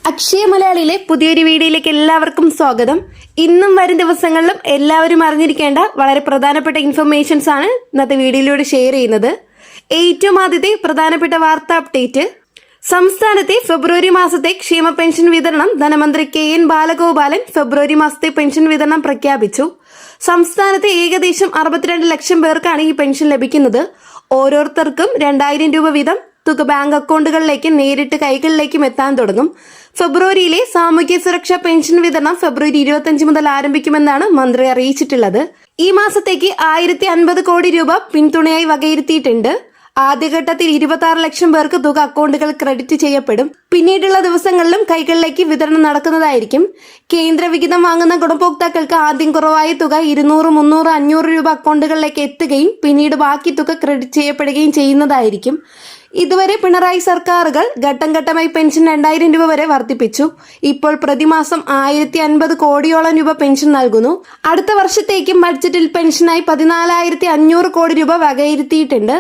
അക്ഷയ മലയാളിയിലെ പുതിയൊരു വീഡിയോയിലേക്ക് എല്ലാവർക്കും സ്വാഗതം. ഇന്നും വരും ദിവസങ്ങളിലും എല്ലാവരും അറിഞ്ഞിരിക്കേണ്ട വളരെ പ്രധാനപ്പെട്ട ഇൻഫർമേഷൻസ് ആണ് ഇന്നത്തെ വീഡിയോയിലൂടെ ഷെയർ ചെയ്യുന്നത്. ഏറ്റവും ആദ്യത്തെ പ്രധാനപ്പെട്ട വാർത്താ അപ്ഡേറ്റ്, സംസ്ഥാനത്തെ ഫെബ്രുവരി മാസത്തെ ക്ഷേമ പെൻഷൻ വിതരണം ധനമന്ത്രി KN ബാലഗോപാലൻ ഫെബ്രുവരി മാസത്തെ പെൻഷൻ വിതരണം പ്രഖ്യാപിച്ചു. സംസ്ഥാനത്തെ ഏകദേശം 62 ലക്ഷം പേർക്കാണ് ഈ പെൻഷൻ ലഭിക്കുന്നത്. ഓരോരുത്തർക്കും 2000 രൂപ വീതം തുക ബാങ്ക് അക്കൗണ്ടുകളിലേക്ക് നേരിട്ട് കൈകളിലേക്കും എത്താൻ തുടങ്ങും. ഫെബ്രുവരിയിലെ സാമൂഹ്യ സുരക്ഷാ പെൻഷൻ വിതരണം ഫെബ്രുവരി 25 മുതൽ ആരംഭിക്കുമെന്നാണ് മന്ത്രി അറിയിച്ചിട്ടുള്ളത്. ഈ മാസത്തേക്ക് 1050 കോടി രൂപ പിന്തുണയായി വകയിരുത്തിയിട്ടുണ്ട്. ആദ്യഘട്ടത്തിൽ 26 ലക്ഷം പേർക്ക് തുക അക്കൗണ്ടുകൾ ക്രെഡിറ്റ് ചെയ്യപ്പെടും. പിന്നീടുള്ള ദിവസങ്ങളിലും കൈകളിലേക്ക് വിതരണം നടക്കുന്നതായിരിക്കും. കേന്ദ്ര വിഹിതം വാങ്ങുന്ന ഗുണഭോക്താക്കൾക്ക് ആദ്യം കുറവായ തുക 200, 300, 500 രൂപ അക്കൗണ്ടുകളിലേക്ക് എത്തുകയും പിന്നീട് ബാക്കി തുക ക്രെഡിറ്റ് ചെയ്യപ്പെടുകയും ചെയ്യുന്നതായിരിക്കും. ഇതുവരെ പിണറായി സർക്കാരുകൾ ഘട്ടം ഘട്ടമായി പെൻഷൻ 2000 രൂപ വരെ വർദ്ധിപ്പിച്ചു. ഇപ്പോൾ പ്രതിമാസം 1050 കോടിയോളം രൂപ പെൻഷൻ നൽകുന്നു. അടുത്ത വർഷത്തേക്കും ബഡ്ജറ്റിൽ പെൻഷനായി 14,500 കോടി രൂപ വകയിരുത്തിയിട്ടുണ്ട്.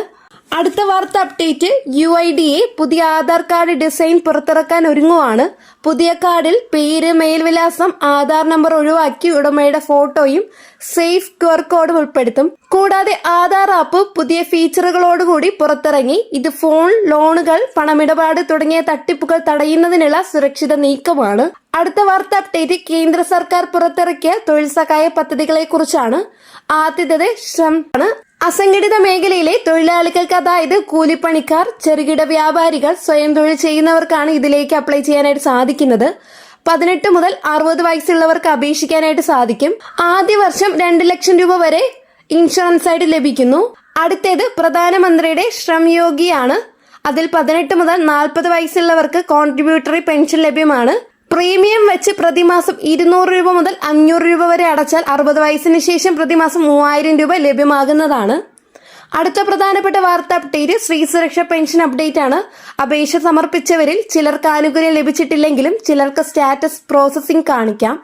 അടുത്ത വാർത്ത അപ്ഡേറ്റ്, UIDA പുതിയ ആധാർ കാർഡ് ഡിസൈൻ പുറത്തിറക്കാൻ ഒരുങ്ങുവാണ്. പുതിയ കാർഡിൽ പേര്, മേൽവിലാസം, ആധാർ നമ്പർ ഒഴിവാക്കി ഉടമയുടെ ഫോട്ടോയും സേഫ് QR കോഡും ഉൾപ്പെടുത്തും. കൂടാതെ ആധാർ ആപ്പ് പുതിയ ഫീച്ചറുകളോടുകൂടി പുറത്തിറങ്ങി. ഇത് ഫോൺ, ലോണുകൾ, പണമിടപാട് തുടങ്ങിയ തട്ടിപ്പുകൾ തടയുന്നതിനുള്ള സുരക്ഷിത നീക്കമാണ്. അടുത്ത വാർത്ത അപ്ഡേറ്റ്, കേന്ദ്ര സർക്കാർ പുറത്തിറക്കിയ തൊഴിൽ സഹായ പദ്ധതികളെ കുറിച്ചാണ്. ആദ്യത്തേത് ശ്രം ആണ്. അസംഘടിത മേഖലയിലെ തൊഴിലാളികൾക്ക്, അതായത് കൂലിപ്പണിക്കാർ, ചെറുകിട വ്യാപാരികൾ, സ്വയം തൊഴിൽ ചെയ്യുന്നവർക്കാണ് ഇതിലേക്ക് അപ്ലൈ ചെയ്യാനായിട്ട് സാധിക്കുന്നത്. 18 മുതൽ 60 വയസ്സുള്ളവർക്ക് അപേക്ഷിക്കാനായിട്ട് സാധിക്കും. ആദ്യ വർഷം 2 ലക്ഷം രൂപ വരെ ഇൻഷുറൻസ് ആയിട്ട് ലഭിക്കുന്നു. അടുത്തേത് പ്രധാനമന്ത്രിയുടെ ശ്രം യോഗിയാണ്. അതിൽ 18 മുതൽ 40 വയസ്സുള്ളവർക്ക് കോൺട്രിബ്യൂട്ടറി പെൻഷൻ ലഭ്യമാണ്. പ്രീമിയം വെച്ച് പ്രതിമാസം 200 രൂപ മുതൽ 500 രൂപ വരെ അടച്ചാൽ 60 വയസ്സിന് ശേഷം പ്രതിമാസം 3000 രൂപ ലഭ്യമാകുന്നതാണ്. അടുത്ത പ്രധാനപ്പെട്ട വാർത്ത അപ്ഡേറ്റ്, സ്ത്രീ സുരക്ഷാ പെൻഷൻ അപ്ഡേറ്റ് ആണ്. അപേക്ഷ സമർപ്പിച്ചവരിൽ ചിലർക്ക് ആനുകൂല്യം ലഭിച്ചിട്ടില്ലെങ്കിലും ചിലർക്ക് സ്റ്റാറ്റസ് പ്രോസസിംഗ് കാണിക്കാം.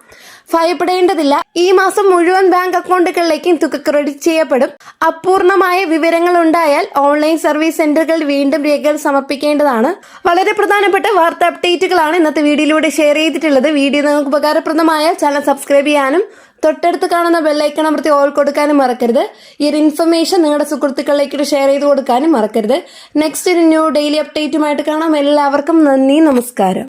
ഭയപ്പെടേണ്ടതില്ല. ഈ മാസം മുഴുവൻ ബാങ്ക് അക്കൗണ്ടുകളിലേക്കും തുക ക്രെഡിറ്റ് ചെയ്യപ്പെടും. അപൂർണമായ വിവരങ്ങൾ ഉണ്ടായാൽ ഓൺലൈൻ സർവീസ് സെന്ററുകളിൽ വീണ്ടും രേഖകൾ സമർപ്പിക്കേണ്ടതാണ്. വളരെ പ്രധാനപ്പെട്ട വാർത്താ അപ്ഡേറ്റുകളാണ് ഇന്നത്തെ വീഡിയോയിലൂടെ ഷെയർ ചെയ്തിട്ടുള്ളത്. വീഡിയോ നിങ്ങൾക്ക് ഉപകാരപ്രദമായാൽ ചാനൽ സബ്സ്ക്രൈബ് ചെയ്യാനും തൊട്ടടുത്ത് കാണുന്ന ബെല്ലൈക്കൺ അമർത്തി ഓൾ കൊടുക്കാനും മറക്കരുത്. ഈ ഒരു ഇൻഫർമേഷൻ നിങ്ങളുടെ സുഹൃത്തുക്കളിലേക്ക് ഷെയർ ചെയ്ത് കൊടുക്കാനും മറക്കരുത്. നെക്സ്റ്റ് ഒരു ന്യൂ ഡെയിലി അപ്ഡേറ്റുമായിട്ട് കാണാം. എല്ലാവർക്കും നന്ദി, നമസ്കാരം.